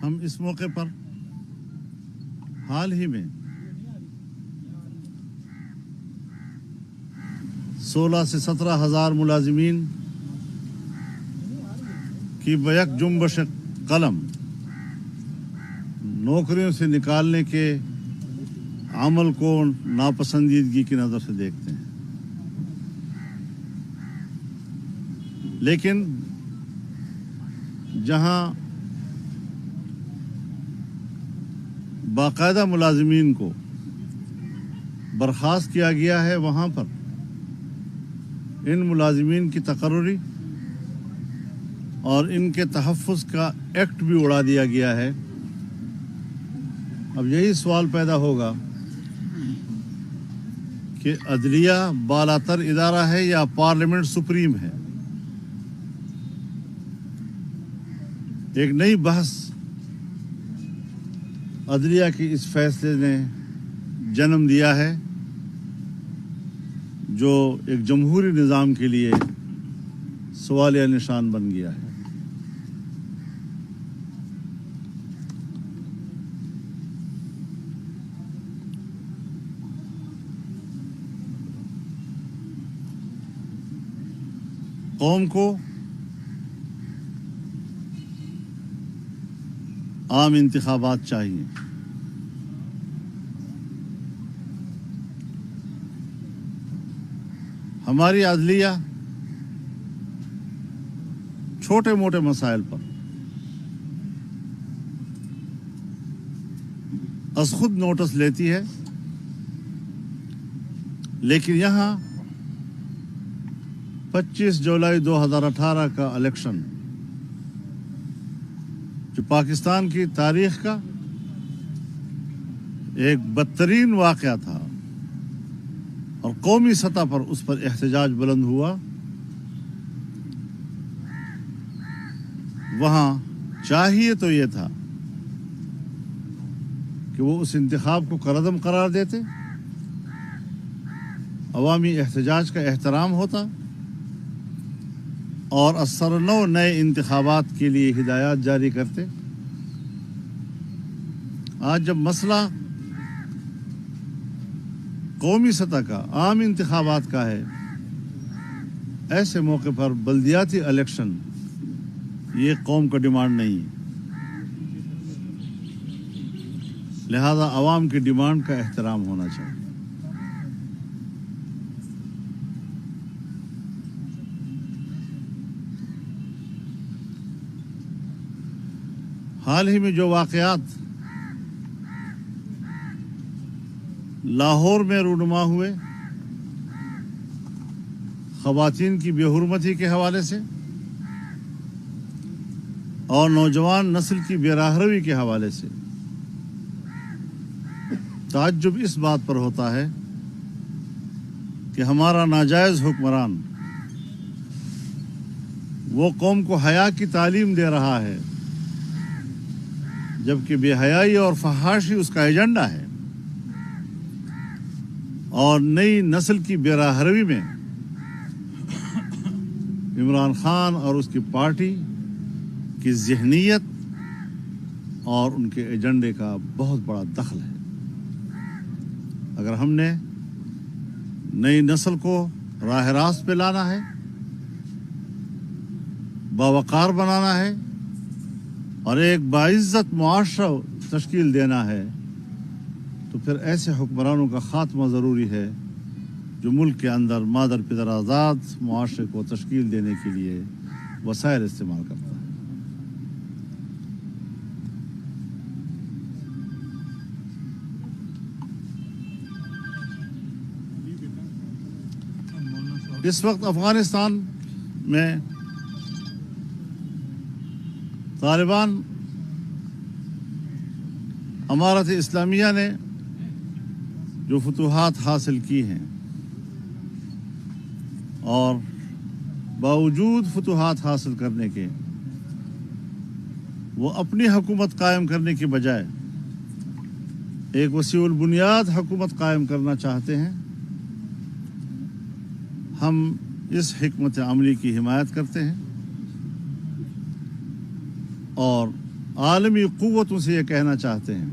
ہم اس موقع پر حال ہی میں 16 سے 17 ہزار ملازمین کی بیک جنبش قلم نوکریوں سے نکالنے کے عمل کو ناپسندیدگی کی نظر سے دیکھتے ہیں، لیکن جہاں باقاعدہ ملازمین کو برخاست کیا گیا ہے، وہاں پر ان ملازمین کی تقرری اور ان کے تحفظ کا ایکٹ بھی اڑا دیا گیا ہے۔ اب یہی سوال پیدا ہوگا کہ عدلیہ بالا تر ادارہ ہے یا پارلیمنٹ سپریم ہے؟ ایک نئی بحث عدلیہ کی اس فیصلے نے جنم دیا ہے، جو ایک جمہوری نظام کے لیے سوالیہ نشان بن گیا ہے۔ قوم کو عام انتخابات چاہیے، ہماری عدلیہ چھوٹے موٹے مسائل پر از خود نوٹس لیتی ہے، لیکن یہاں 25 جولائی 2018 کا الیکشن جو پاکستان کی تاریخ کا ایک بدترین واقعہ تھا اور قومی سطح پر اس پر احتجاج بلند ہوا، وہاں چاہیے تو یہ تھا کہ وہ اس انتخاب کو کالعدم قرار دیتے، عوامی احتجاج کا احترام ہوتا اور اثر نو نئے انتخابات کے لیے ہدایات جاری کرتے۔ آج جب مسئلہ قومی سطح کا عام انتخابات کا ہے، ایسے موقع پر بلدیاتی الیکشن یہ قوم کا ڈیمانڈ نہیں ہے، لہذا عوام کی ڈیمانڈ کا احترام ہونا چاہیے۔ حال ہی میں جو واقعات لاہور میں رونما ہوئے، خواتین کی بے حرمتی کے حوالے سے اور نوجوان نسل کی بے راہروی کے حوالے سے، تعجب اس بات پر ہوتا ہے کہ ہمارا ناجائز حکمران وہ قوم کو حیا کی تعلیم دے رہا ہے، جبکہ بے حیائی اور فحاشی اس کا ایجنڈا ہے، اور نئی نسل کی بے راہروی میں عمران خان اور اس کی پارٹی کی ذہنیت اور ان کے ایجنڈے کا بہت بڑا دخل ہے۔ اگر ہم نے نئی نسل کو راہ راست پہ لانا ہے، باوقار بنانا ہے اور ایک باعزت معاشرہ تشکیل دینا ہے، تو پھر ایسے حکمرانوں کا خاتمہ ضروری ہے جو ملک کے اندر مادر پدر آزاد معاشرے کو تشکیل دینے کے لیے وسائل استعمال کرتا ہے۔ اس وقت افغانستان میں طالبان امارت اسلامیہ نے جو فتوحات حاصل کی ہیں، اور باوجود فتوحات حاصل کرنے کے وہ اپنی حکومت قائم کرنے کی بجائے ایک وسیع البنیاد حکومت قائم کرنا چاہتے ہیں۔ ہم اس حکمت عملی کی حمایت کرتے ہیں اور عالمی قوتوں سے یہ کہنا چاہتے ہیں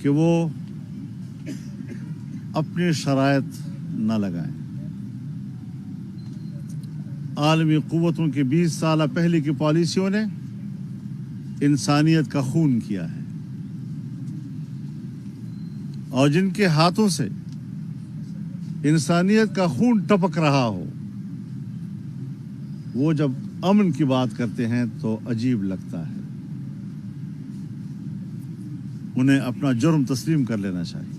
کہ وہ اپنی شرائط نہ لگائیں. عالمی قوتوں کی 20 سالہ پہلے کی پالیسیوں نے انسانیت کا خون کیا ہے، اور جن کے ہاتھوں سے انسانیت کا خون ٹپک رہا ہو وہ جب امن کی بات کرتے ہیں تو عجیب لگتا ہے. انہیں اپنا جرم تسلیم کر لینا چاہیے،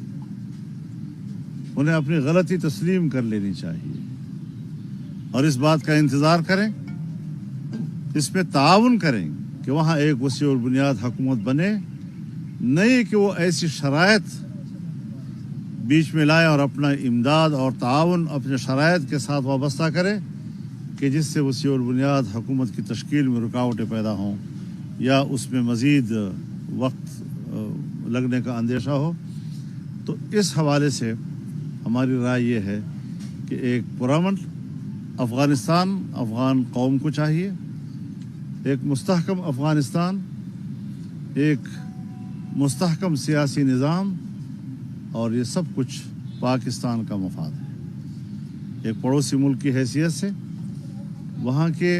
انہیں اپنی غلطی تسلیم کر لینی چاہیے، اور اس بات کا انتظار کریں، اس پہ تعاون کریں کہ وہاں ایک وسیع البنیاد حکومت بنے، نہیں کہ وہ ایسی شرائط بیچ میں لائے اور اپنا امداد اور تعاون اپنے شرائط کے ساتھ وابستہ کرے کہ جس سے وسیع البنیاد حکومت کی تشکیل میں رکاوٹیں پیدا ہوں یا اس میں مزید وقت لگنے کا اندیشہ ہو. تو اس حوالے سے ہماری رائے یہ ہے کہ ایک پرامن افغانستان افغان قوم کو چاہیے، ایک مستحکم افغانستان، ایک مستحکم سیاسی نظام، اور یہ سب کچھ پاکستان کا مفاد ہے. ایک پڑوسی ملک کی حیثیت سے وہاں کے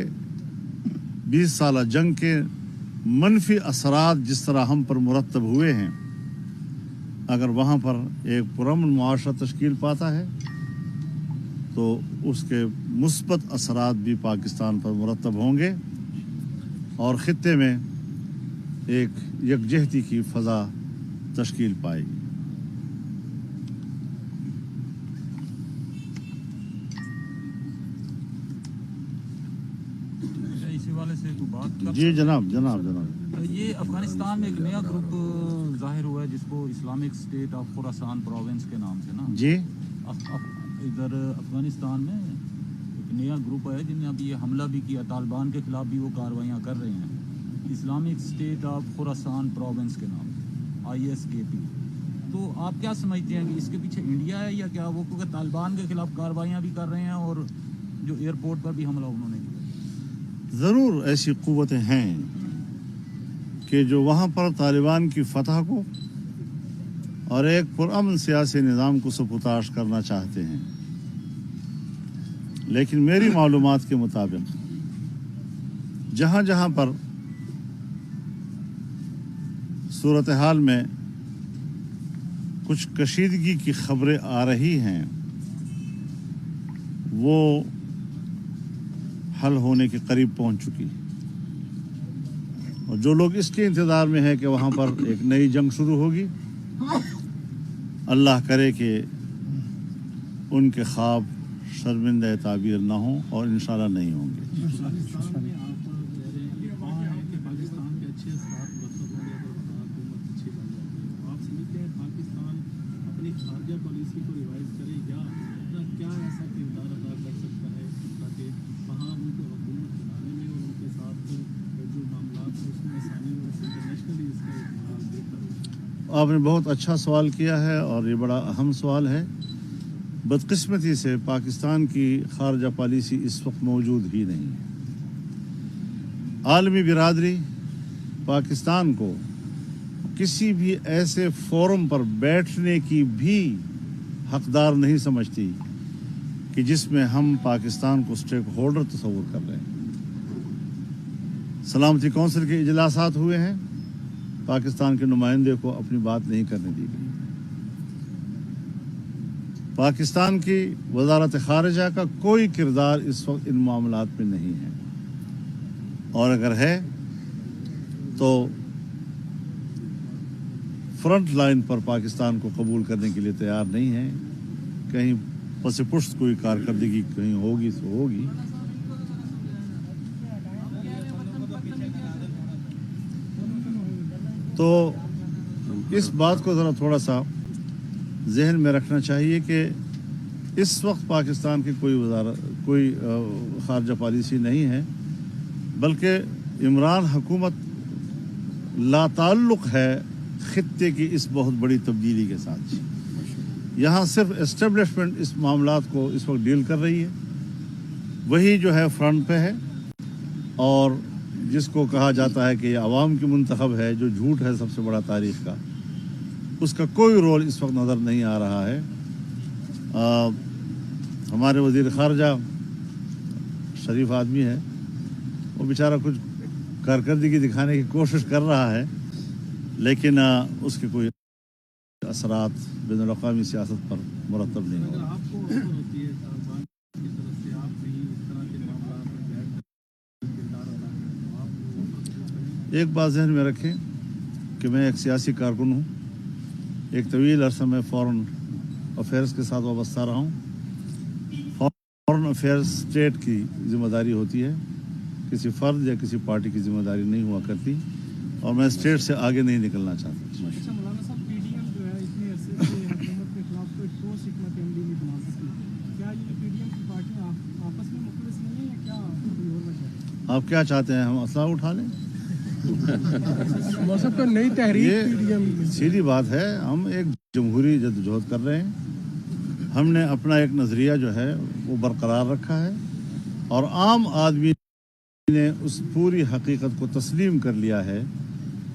20 سالہ جنگ کے منفی اثرات جس طرح ہم پر مرتب ہوئے ہیں، اگر وہاں پر ایک پرامن معاشرہ تشکیل پاتا ہے تو اس کے مثبت اثرات بھی پاکستان پر مرتب ہوں گے اور خطے میں ایک یکجہتی کی فضا تشکیل پائے گی. جی جناب. یہ افغانستان میں ایک نیا گروپ ظاہر ہوا ہے جس کو Islamic state of Khorasan province کے نام سے نا جی ادھر افغانستان میں ایک نیا گروپ ہے جن نے ابھی یہ حملہ بھی کیا، طالبان کے خلاف بھی وہ کارروائیاں کر رہے ہیں، Islamic state of Khorasan province کے نام ISKP. تو آپ کیا سمجھتے ہیں کہ اس کے پیچھے انڈیا ہے یا کیا؟ وہ کیونکہ طالبان کے خلاف کارروائیاں بھی کر رہے ہیں اور جو ایئرپورٹ پر بھی حملہ انہوں نے کیا. ضرور ایسی قوتیں ہیں کہ جو وہاں پر طالبان کی فتح کو اور ایک پرامن سیاسی نظام کو سپرتاش کرنا چاہتے ہیں، لیکن میری معلومات کے مطابق جہاں جہاں پر صورتحال میں کچھ کشیدگی کی خبریں آ رہی ہیں وہ حل ہونے کے قریب پہنچ چکی، اور جو لوگ اس کے انتظار میں ہیں کہ وہاں پر ایک نئی جنگ شروع ہوگی، اللہ کرے کہ ان کے خواب شرمندہ تعبیر نہ ہوں اور انشاءاللہ نہیں ہوں گے. آپ نے بہت اچھا سوال کیا ہے اور یہ بڑا اہم سوال ہے. بدقسمتی سے پاکستان کی خارجہ پالیسی اس وقت موجود ہی نہیں ہے. عالمی برادری پاکستان کو کسی بھی ایسے فورم پر بیٹھنے کی بھی حقدار نہیں سمجھتی کہ جس میں ہم پاکستان کو اسٹیک ہولڈر تصور کر رہے ہیں. سلامتی کونسل کے اجلاسات ہوئے ہیں، پاکستان کے نمائندے کو اپنی بات نہیں کرنے دی گئی. پاکستان کی وزارت خارجہ کا کوئی کردار اس وقت ان معاملات میں نہیں ہے، اور اگر ہے تو فرنٹ لائن پر پاکستان کو قبول کرنے کے لیے تیار نہیں ہے. کہیں پس پشت کوئی کارکردگی کہیں ہوگی تو ہوگی. تو اس بات کو ذرا تھوڑا سا ذہن میں رکھنا چاہیے کہ اس وقت پاکستان کی کوئی خارجہ پالیسی نہیں ہے، بلکہ عمران حکومت لا تعلق ہے خطے کی اس بہت بڑی تبدیلی کے ساتھ. یہاں صرف اسٹیبلشمنٹ اس معاملات کو اس وقت ڈیل کر رہی ہے، وہی جو ہے فرنٹ پہ ہے، اور جس کو کہا جاتا ہے کہ یہ عوام کی منتخب ہے، جو جھوٹ ہے سب سے بڑا تاریخ کا، اس کا کوئی رول اس وقت نظر نہیں آ رہا ہے۔ ہمارے وزیر خارجہ شریف آدمی ہے، وہ بیچارہ کچھ کارکردگی دکھانے کی کوشش کر رہا ہے، لیکن اس کے کوئی اثرات بین الاقوامی سیاست پر مرتب نہیں ہو رہا۔ آپ کو ہوتی ہے طالبان کی طرف سے آپ کہیں اس طرح کے معاملات میں کردار ادا کریں تو آپ ایک بات ذہن میں رکھیں کہ میں ایک سیاسی کارکن ہوں، ایک طویل عرصہ میں فارن افیئرس کے ساتھ وابستہ رہا ہوں۔ فارن افیئرس اسٹیٹ کی ذمہ داری ہوتی ہے، کسی فرد یا کسی پارٹی کی ذمہ داری نہیں ہوا کرتی، اور میں اسٹیٹ سے آگے نہیں نکلنا چاہتا۔ اچھا مولانا صاحب، پی ڈی ایم جو ہے اتنے عرصے سے حکومت کے خلاف کوئی ٹھوس حکمت عملی نہیں بنا سکتی، کیا یہ پی ڈی ایم کی پارٹیاں آپس میں مخلص نہیں ہیں یا کیا کوئی اور وجہ ہے؟ آپ کیا چاہتے ہیں، ہم اسلحہ اٹھا لیں؟ موسم تو نئی تحریک یہ پی ڈی ایم سیدھی بات ہے، ہم ایک جمہوری جدوجہد کر رہے ہیں۔ ہم نے اپنا ایک نظریہ جو ہے وہ برقرار رکھا ہے، اور عام آدمی نے اس پوری حقیقت کو تسلیم کر لیا ہے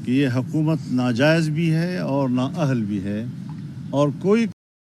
کہ یہ حکومت ناجائز بھی ہے اور نااہل بھی ہے، اور کوئی